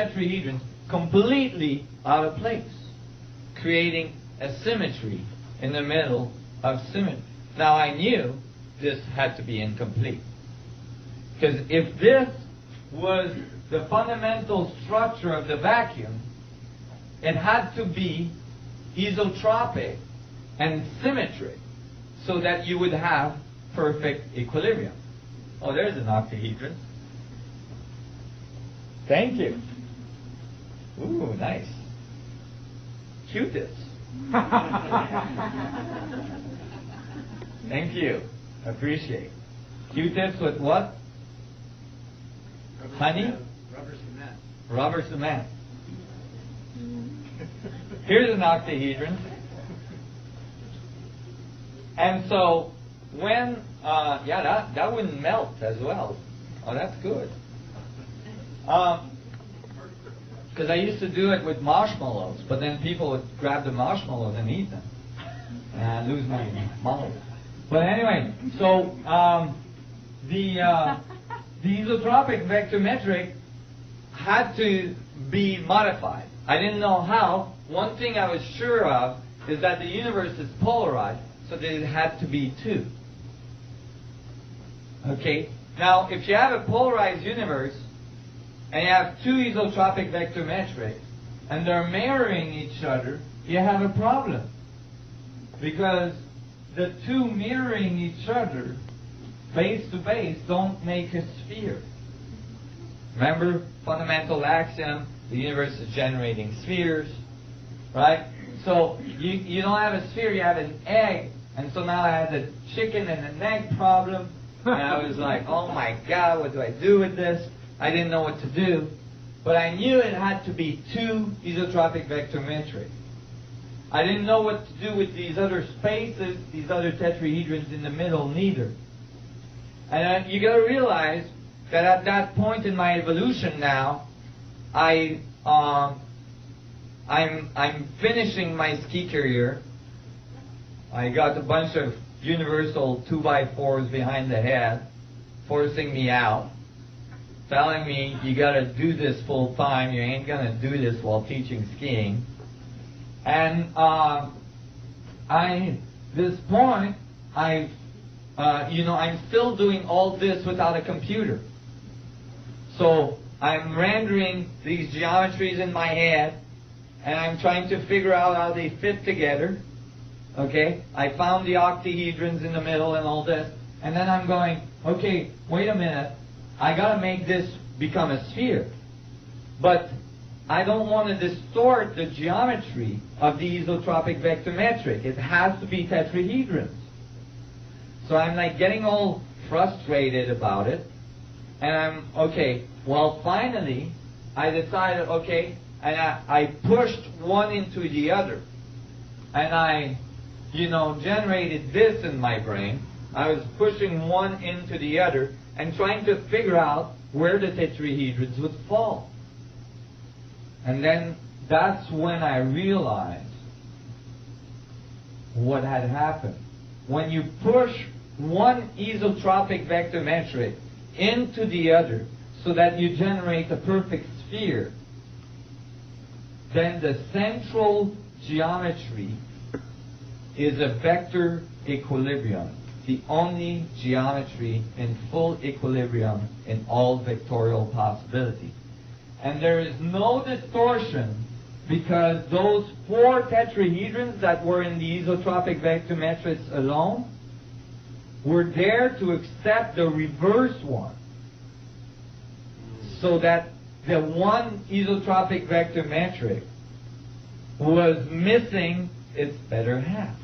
tetrahedrons completely out of place, creating a symmetry in the middle of symmetry. Now I knew this had to be incomplete, because if this was the fundamental structure of the vacuum, it had to be isotropic and symmetric so that you would have perfect equilibrium. Oh, there's an octahedron. Thank you. Ooh, nice. Q-tips. Thank you. Appreciate. Q-tips with what? Honey? Rubber cement. Rubber cement. Here's an octahedron. And so when, that wouldn't melt as well. Oh, that's good. Because I used to do it with marshmallows, but then people would grab the marshmallows and eat them. And I'd lose my mind. But anyway, so the isotropic vectormetric had to be modified. I didn't know how. One thing I was sure of is that the universe is polarized, so that it had to be two. Okay? Now, if you have a polarized universe, and you have two isotropic vectormetrics, and they're mirroring each other, you have a problem. Because the two mirroring each other, base to base, don't make a sphere. Remember, fundamental axiom, the universe is generating spheres, right? So you don't have a sphere, you have an egg. And so now I had the chicken and an egg problem, and I was like, oh my God, what do I do with this? I didn't know what to do, but I knew it had to be two isotropic vectormetric. I didn't know what to do with these other spaces, these other tetrahedrons in the middle, neither. And you got to realize that at that point in my evolution now, I'm finishing my ski career. I got a bunch of universal 2x4s behind the head, forcing me out, telling me, you got to do this full time, you ain't going to do this while teaching skiing. And this point, I'm still doing all this without a computer. So I'm rendering these geometries in my head, and I'm trying to figure out how they fit together. Okay, I found the octahedrons in the middle and all this, and then I'm going, okay, wait a minute, I got to make this become a sphere. But I don't want to distort the geometry of the isotropic vectormetric. It has to be tetrahedrons. So I'm like getting all frustrated about it, and I'm, okay, well finally I decided, okay, and I pushed one into the other, and I generated this in my brain. I was pushing one into the other and trying to figure out where the tetrahedrons would fall. And then that's when I realized what had happened. When you push one isotropic vectormetric into the other so that you generate a perfect sphere, then the central geometry is a vector equilibrium, the only geometry in full equilibrium in all vectorial possibility. And there is no distortion because those four tetrahedrons that were in the isotropic vectormetrics alone were there to accept the reverse one, so that the one isotropic vectormetric was missing its better half.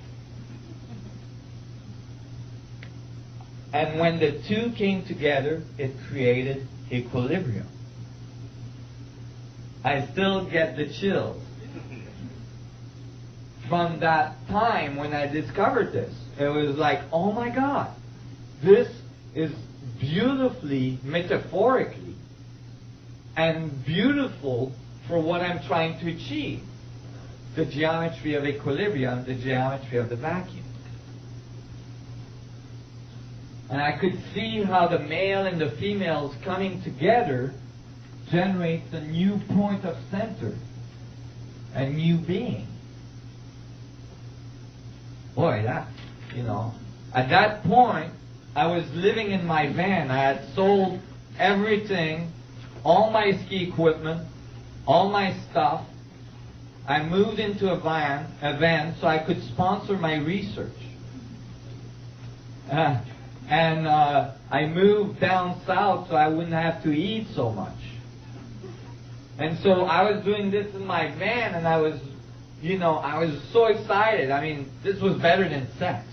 And when the two came together, it created equilibrium. I still get the chills from that time when I discovered this. It was like, oh my God, this is beautifully, metaphorically, and beautiful for what I'm trying to achieve. The geometry of equilibrium, the geometry of the vacuum. And I could see how the male and the females coming together generates a new point of center, a new being. Boy, that, at that point, I was living in my van. I had sold everything, all my ski equipment, all my stuff. I moved into a van so I could sponsor my research. And I moved down south so I wouldn't have to eat so much. And so I was doing this in my van, and I was so excited. I mean, this was better than sex.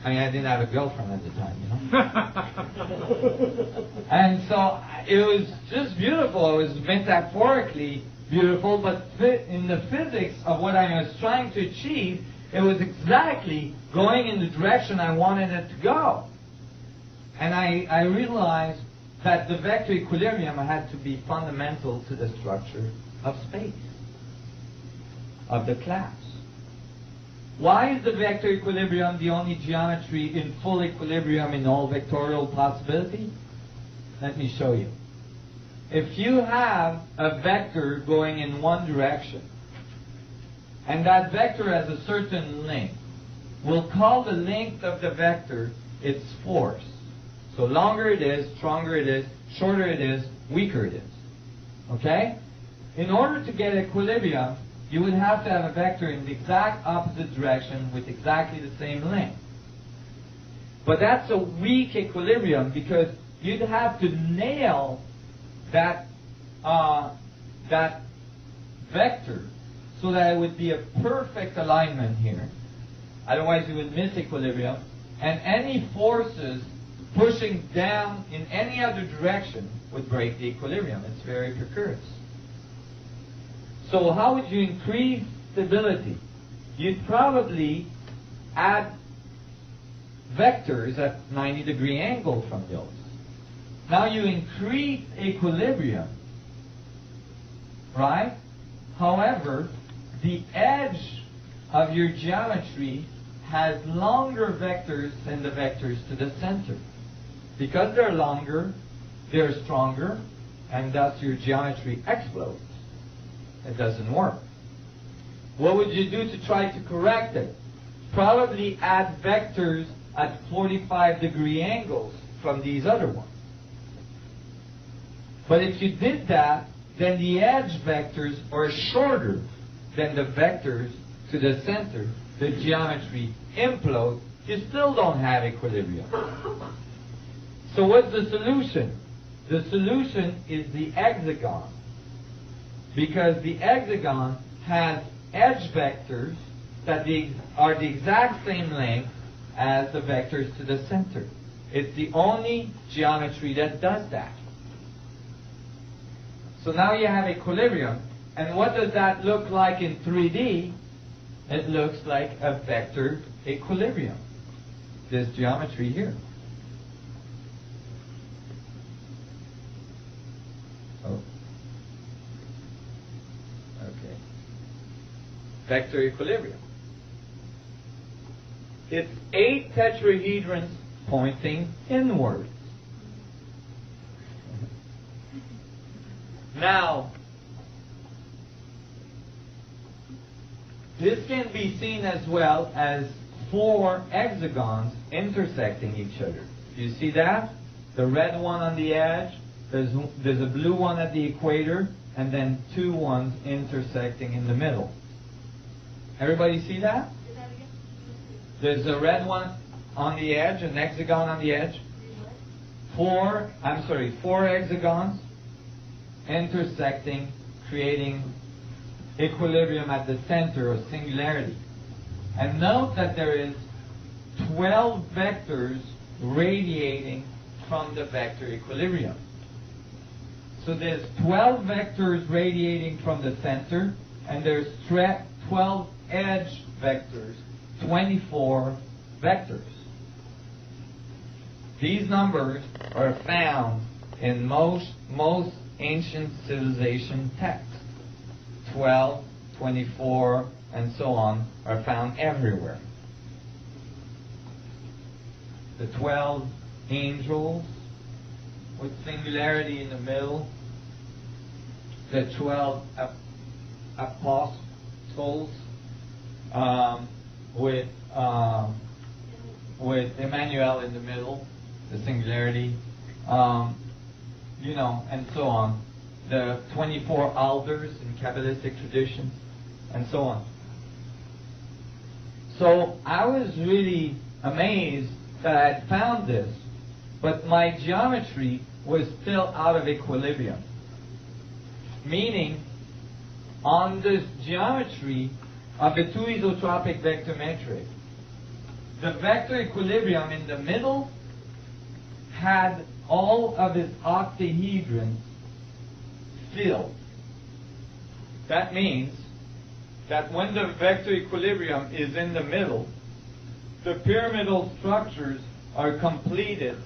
I mean, I didn't have a girlfriend at the time, And so it was just beautiful. It was metaphorically beautiful, but in the physics of what I was trying to achieve, it was exactly going in the direction I wanted it to go. And I realized that the vector equilibrium had to be fundamental to the structure of space, of the class. Why is the vector equilibrium the only geometry in full equilibrium in all vectorial possibility? Let me show you. If you have a vector going in one direction, and that vector has a certain length, we'll call the length of the vector its force. So longer it is, stronger it is, shorter it is, weaker it is. Okay? In order to get equilibrium, you would have to have a vector in the exact opposite direction with exactly the same length. But that's a weak equilibrium because you'd have to nail that vector so that it would be a perfect alignment here. Otherwise you would miss equilibrium, and any forces pushing down in any other direction would break the equilibrium. It's very precarious. So how would you increase stability? You'd probably add vectors at 90-degree angle from those. Now you increase equilibrium, right? However, the edge of your geometry has longer vectors than the vectors to the center. Because they're longer, they're stronger, and thus your geometry explodes. It doesn't work. What would you do to try to correct it? Probably add vectors at 45-degree angles from these other ones. But if you did that, then the edge vectors are shorter than the vectors to the center. The geometry implodes. You still don't have equilibrium. So what's the solution? The solution is the hexagon. Because the hexagon has edge vectors that are the exact same length as the vectors to the center. It's the only geometry that does that. So now you have equilibrium. And what does that look like in 3D? It looks like a vector equilibrium. This geometry here. Oh. Okay. Vector equilibrium. It's 8 tetrahedrons pointing inwards. Now, this can be seen as well as 4 hexagons intersecting each other. You see that? The red one on the edge, there's a blue one at the equator, and then 2 ones intersecting in the middle. Everybody see that? There's a red one on the edge, an hexagon on the edge. 4 hexagons intersecting, creating equilibrium at the center or singularity. And note that there is 12 vectors radiating from the vector equilibrium. So there's 12 vectors radiating from the center, and there's 12 edge vectors, 24 vectors. These numbers are found in most ancient civilization texts. 12, 24, and so on are found everywhere. The 12 angels with singularity in the middle, the 12 apostles with Emmanuel in the middle, the singularity, and so on. The 24 elders in Kabbalistic tradition, and so on. So I was really amazed that I had found this, but my geometry was still out of equilibrium. Meaning, on this geometry of the two isotropic vector metric, the vector equilibrium in the middle had all of its octahedrons filled. That means that when the vector equilibrium is in the middle, the pyramidal structures are completed